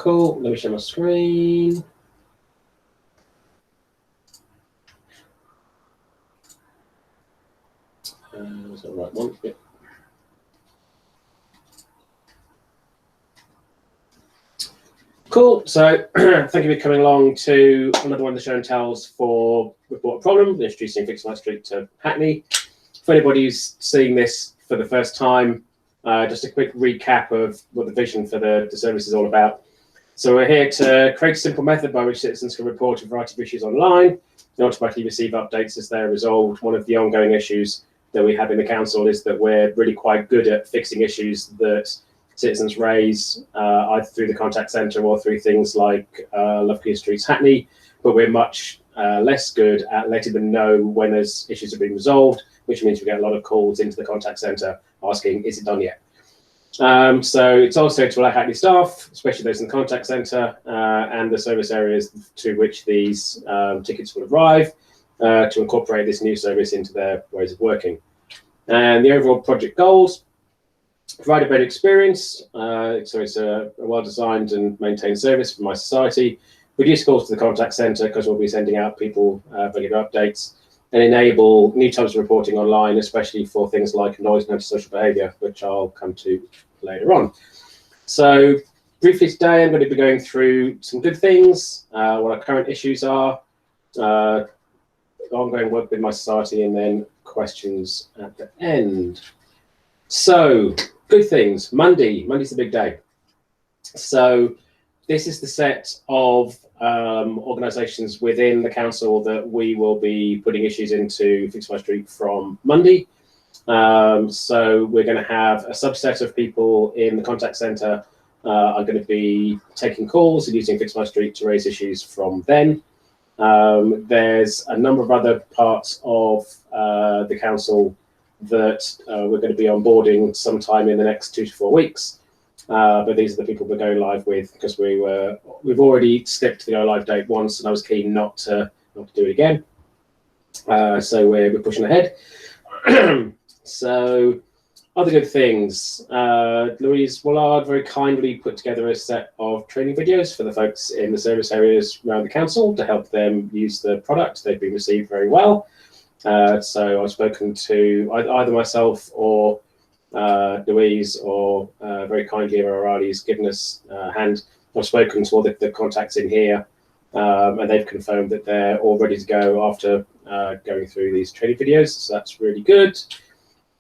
Cool. Let me share my screen. Is that the right one? Yep. Cool. So thank you for coming along to another one of the show and tells for Report a Problem, introducing Fix My Street to Hackney. For anybody who's seeing this for the first time, just a quick recap of what the vision for the service is all about. So we're here to create a simple method by which citizens can report a variety of issues online and automatically receive updates as they're resolved. One of the ongoing issues that we have in the council is that we're really quite good at fixing issues that citizens raise either through the contact centre or through things like Love Clear Streets Hackney, but we're much less good at letting them know when those issues are being resolved, which means we get a lot of calls into the contact centre asking, is it done yet? So it's also to allow Hackney staff, especially those in the contact centre and the service areas to which these tickets will arrive, to incorporate this new service into their ways of working. And the overall project goals: provide a better experience, so it's a well-designed and maintained service for mySociety, reduce calls to the contact centre because we'll be sending out people regular updates, and enable new types of reporting online, especially for things like noise and antisocial behaviour, which I'll come to later on. So briefly today, I'm going to be going through some good things, what our current issues are, ongoing work with mySociety, and then questions at the end. So good things. Monday's the big day. So this is the set of organisations within the council that we will be putting issues into Fix My Street from Monday. So we're going to have a subset of people in the contact centre are going to be taking calls and using Fix My Street to raise issues from then. There's a number of other parts of the council that we're going to be onboarding sometime in the next 2 to 4 weeks. But these are the people we're going live with because we've already skipped the go live date once, and I was keen not to do it again. So we're pushing ahead. So other good things. Louise Willard very kindly put together a set of training videos for the folks in the service areas around the council to help them use the product. They've been received very well. So I've spoken to either myself or Louise, or very kindly Emma O'Reilly's given us a hand. I've spoken to all the contacts in here, and they've confirmed that they're all ready to go after going through these training videos, so that's really good.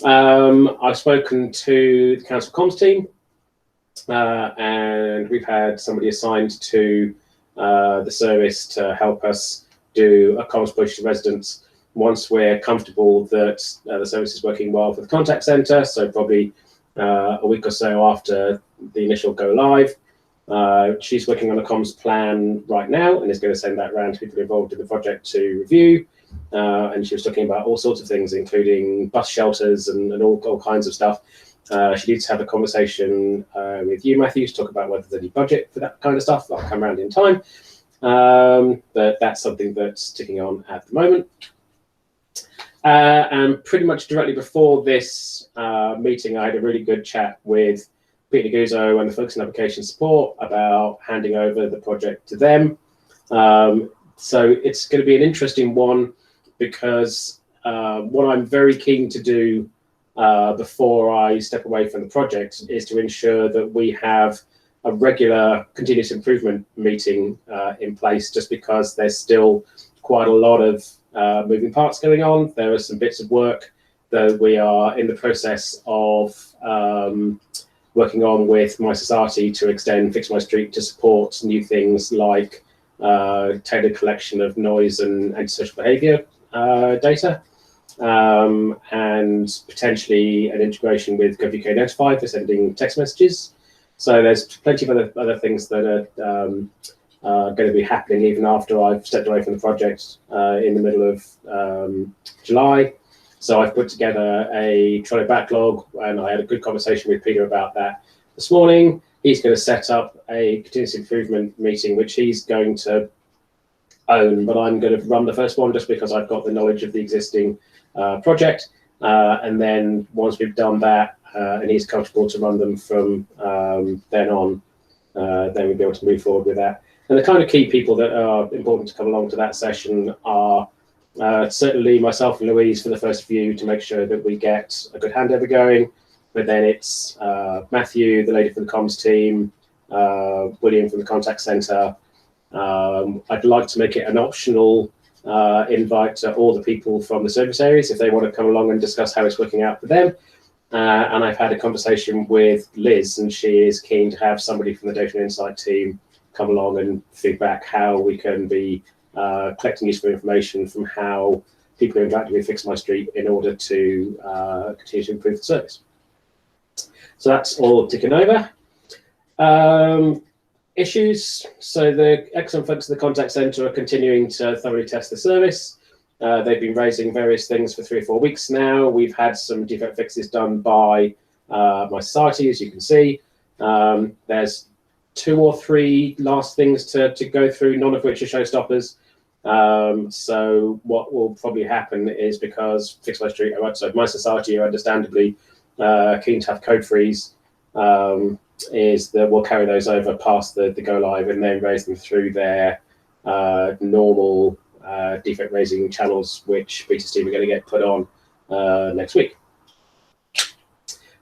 I've spoken to the council comms team, and we've had somebody assigned to the service to help us do a comms push to residents once we're comfortable that the service is working well for the contact centre, so probably a week or so after the initial go live. She's working on a comms plan right now and is going to send that around to people involved in the project to review. And she was talking about all sorts of things, including bus shelters and all kinds of stuff. She needs to have a conversation with you, Matthew, to talk about whether there's any budget for that kind of stuff. That'll come around in time. But that's something that's ticking on at the moment. And pretty much directly before this meeting, I had a really good chat with Peter Guzzo and the folks in application support about handing over the project to them. So it's going to be an interesting one because what I'm very keen to do before I step away from the project is to ensure that we have a regular continuous improvement meeting in place, just because there's still quite a lot of moving parts going on. There are some bits of work that we are in the process of working on with mySociety to extend Fix My Street to support new things like tailored collection of noise and antisocial behaviour data, and potentially an integration with GovUK Notify for sending text messages. So there's plenty of other things that are going to be happening even after I've stepped away from the project in the middle of July. So I've put together a Trello backlog, and I had a good conversation with Peter about that this morning. He's going to set up a continuous improvement meeting, which he's going to own, but I'm going to run the first one just because I've got the knowledge of the existing project. And then once we've done that, and he's comfortable to run them from then on, then we'll be able to move forward with that. And the kind of key people that are important to come along to that session are certainly myself and Louise for the first view to make sure that we get a good handover going. But then it's Matthew, the lady from the comms team, William from the contact centre. I'd like to make it an optional invite to all the people from the service areas if they want to come along and discuss how it's working out for them. And I've had a conversation with Liz, and she is keen to have somebody from the Data and Insight team come along and feedback how we can be collecting useful information from how people are interacting with Fix My Street in order to continue to improve the service. So that's all ticking over. Issues. So the excellent folks at the contact centre are continuing to thoroughly test the service. They've been raising various things for 3 or 4 weeks now. We've had some defect fixes done by mySociety, as you can see. There's 2 or 3 last things to go through, none of which are showstoppers. So what will probably happen is, because Fix My Street, so mySociety are understandably keen to have code freeze, is that we'll carry those over past the go live and then raise them through their normal defect raising channels, which Peter's team are going to get put on next week.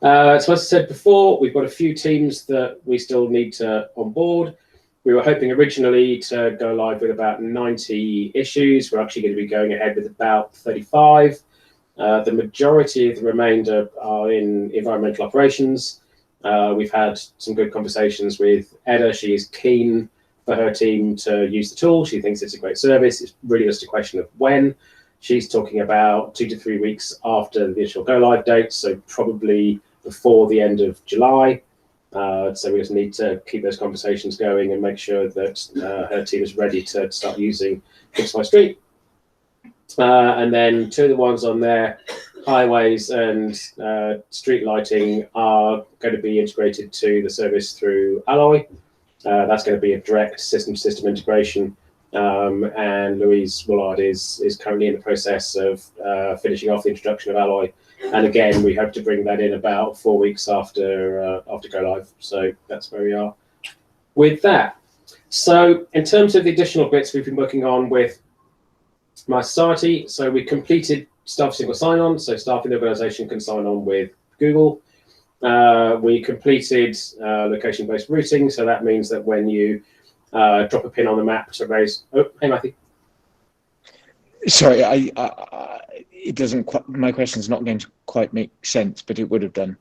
So as I said before, we've got a few teams that we still need to onboard. We were hoping originally to go live with about 90 issues. We're actually going to be going ahead with about 35. The majority of the remainder are in environmental operations. We've had some good conversations with Edda. She is keen for her team to use the tool. She thinks it's a great service. It's really just a question of when. She's talking about 2 to 3 weeks after the initial go live date, so probably before the end of July. So we just need to keep those conversations going and make sure that her team is ready to start using Fix My Street. And then 2 of the ones on there, highways and street lighting, are going to be integrated to the service through Alloy. That's going to be a direct system-to-system integration. And Louise Willard is currently in the process of finishing off the introduction of Alloy. And again, we hope to bring that in about 4 weeks after go live. So that's where we are with that. So in terms of the additional bits we've been working on with mySociety, so we completed staff single sign-on, so staff in the organisation can sign on with Google. We completed location-based routing, so that means that when you drop a pin on the map to raise... Oh, hey, Matthew. Sorry, it doesn't quite, my question's not going to quite make sense, but it would have done.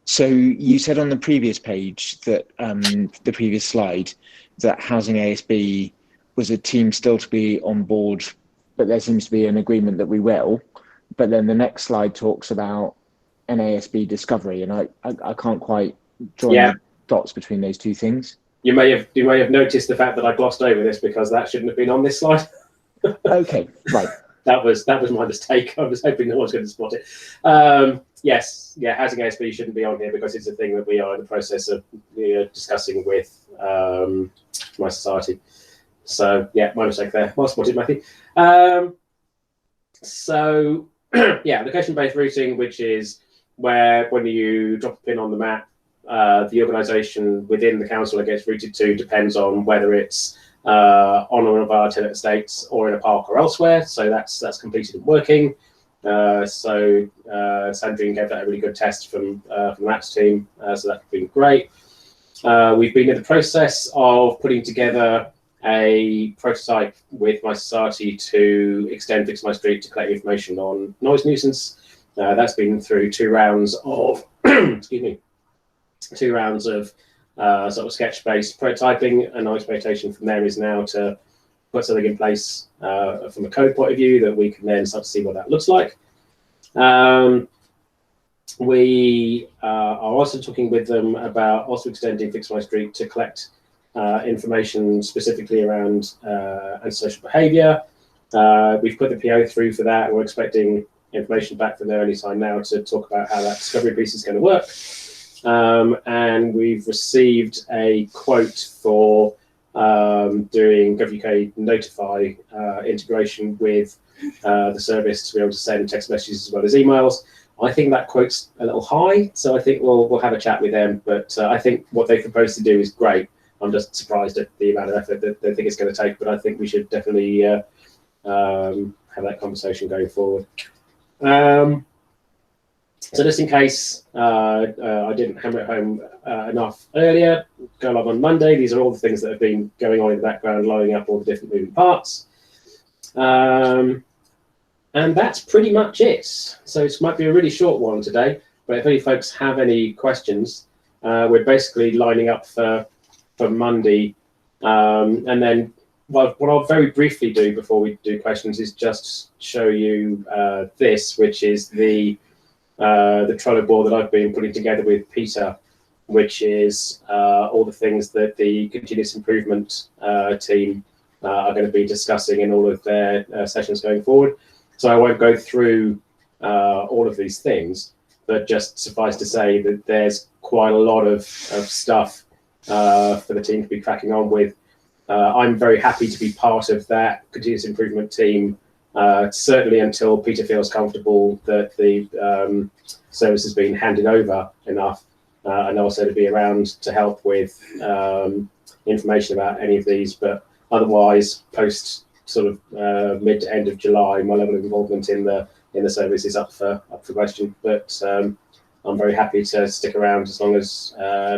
So you said on the previous page that, the previous slide, that Housing ASB was a team still to be on board, but there seems to be an agreement that we will. But then the next slide talks about an ASB discovery, and I can't quite join the dots between those 2 things. You may have noticed the fact that I glossed over this because that shouldn't have been on this slide. Okay, right. That was my mistake. I was hoping no one's going to spot it. Yes, Housing ASB shouldn't be on here because it's a thing that we are in the process of discussing with mySociety. So yeah, my mistake there. Well spotted, Matthew. So yeah, location-based routing, which is where when you drop a pin on the map, the organisation within the council it gets routed to depends on whether it's on one of our tenant estates or in a park or elsewhere. So that's completed and working. So Sandrine gave that a really good test from Matt's team. So that's been great. We've been in the process of putting together a prototype with mySociety to extend Fix My Street to collect information on noise nuisance. That's been through 2 rounds of excuse me, 2 rounds of sort of sketch-based prototyping, and our expectation from there is now to put something in place from a code point of view that we can then start to see what that looks like. We are also talking with them about also extending Fix My Street to collect information specifically around antisocial behaviour. We've put the PO through for that. We're expecting information back from there anytime now to talk about how that discovery piece is going to work. And we've received a quote for doing GovUK Notify integration with the service to be able to send text messages as well as emails. I think that quote's a little high, so I think we'll have a chat with them. But I think what they propose to do is great. I'm just surprised at the amount of effort that they think it's going to take, but I think we should definitely have that conversation going forward. So just in case I didn't hammer it home enough earlier, go live on Monday. These are all the things that have been going on in the background, lining up all the different moving parts. And that's pretty much it. So it might be a really short one today, but if any folks have any questions, we're basically lining up for Monday. And then what I'll very briefly do before we do questions is just show you this, which is the Trello board that I've been putting together with Peter, which is all the things that the continuous improvement team are going to be discussing in all of their sessions going forward. So I won't go through all of these things, but just suffice to say that there's quite a lot of stuff for the team to be cracking on with. I'm very happy to be part of that continuous improvement team, certainly until Peter feels comfortable that the service has been handed over enough, and also to be around to help with information about any of these. But otherwise, post sort of mid to end of July, my level of involvement in the service is up for question. But I'm very happy to stick around as long as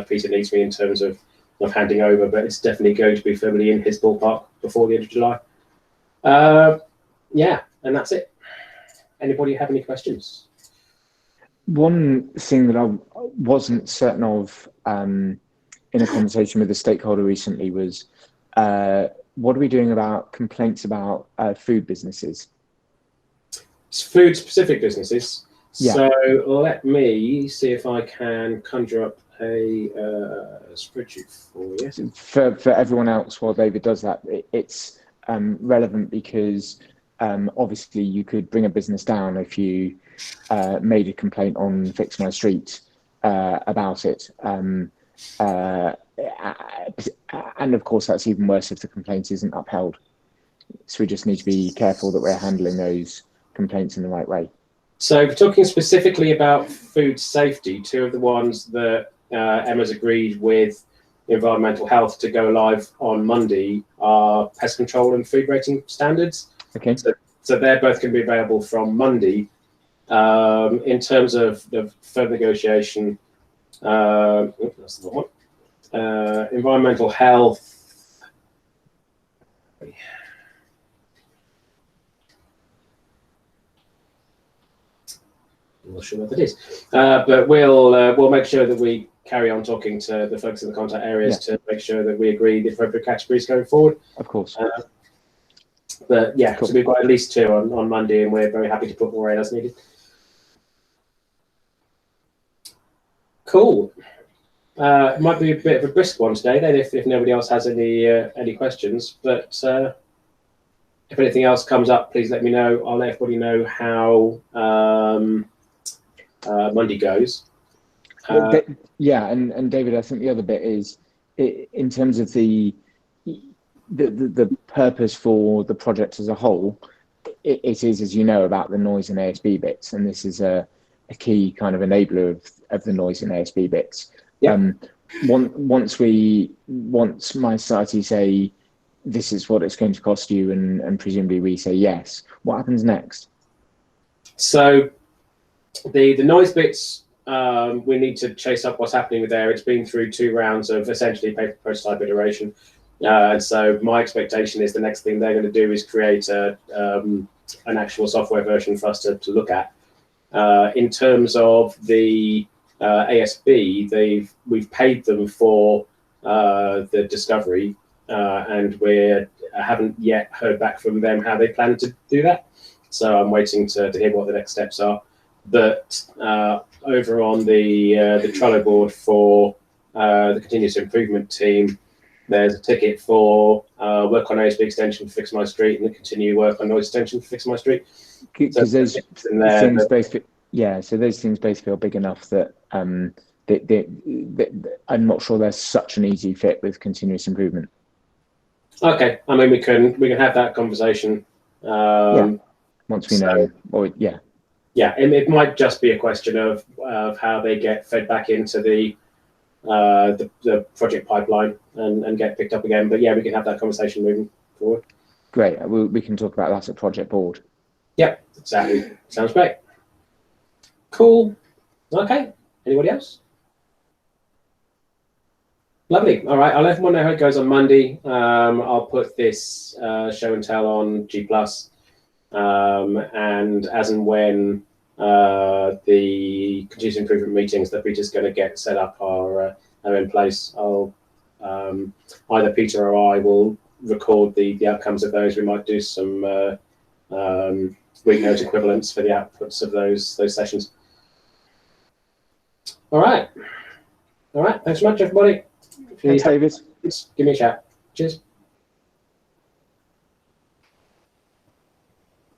Peter needs me in terms of handing over. But it's definitely going to be firmly in his ballpark before the end of July. Yeah, and that's it. Anybody have any questions? One thing that I wasn't certain of in a conversation with a stakeholder recently was, what are we doing about complaints about food businesses? It's food-specific businesses. Yeah. So let me see if I can conjure up a spreadsheet for you. For everyone else, while David does that, it's relevant because obviously you could bring a business down if you made a complaint on Fix My Street about it. And of course, that's even worse if the complaint isn't upheld. So we just need to be careful that we're handling those complaints in the right way. So talking specifically about food safety, two of the ones that Emma's agreed with environmental health to go live on Monday are pest control and food rating standards. Okay. So they're both going to be available from Monday. In terms of further negotiation, that's the one. Environmental health. I'm not sure what that is, but we'll make sure that we carry on talking to the folks in the contact areas to make sure that we agree the appropriate categories going forward. Of course. But yeah, Cool. So we've got at least two on Monday, and we're very happy to put more in as needed. Cool. It might be a bit of a brisk one today, then, if nobody else has any questions. But if anything else comes up, please let me know. I'll let everybody know how Monday goes. Yeah, and David, I think the other bit is in terms of the purpose for the project as a whole. It is, as you know, about the noise and ASB bits, and this is a key kind of enabler of the noise and ASB bits. Yeah. Once mySociety say this is what it's going to cost you, and presumably we say yes, what happens next? So the noise bits, we need to chase up what's happening with there. It's been through 2 rounds of essentially paper prototype iteration. And so my expectation is the next thing they're going to do is create an actual software version for us to look at. In terms of the ASB, we've paid them for the discovery, and we haven't yet heard back from them how they plan to do that. So I'm waiting to hear what the next steps are. But over on the Trello board for the continuous improvement team, there's a ticket for work on ASB extension for Fix My Street, and continue work on noise extension for Fix My Street. Because those things both, so those things both feel big enough that I'm not sure there's such an easy fit with continuous improvement. Okay, I mean we can have that conversation. Once we know, or yeah, it might just be a question of how they get fed back into the project pipeline and get picked up again. But yeah, we can have that conversation moving forward. Great. We can talk about that at project board. Yep, exactly. Sounds great. Cool. Okay. Anybody else? Lovely. All right. I'll let everyone know how it goes on Monday. I'll put this show and tell on G+. And as and when the continuous improvement meetings that Peter's going to get set up are in place, I'll either Peter or I will record the outcomes of those. We might do some week note equivalents for the outputs of those sessions. All right. Thanks so much, everybody. Thanks, David. Give me a shout. Cheers.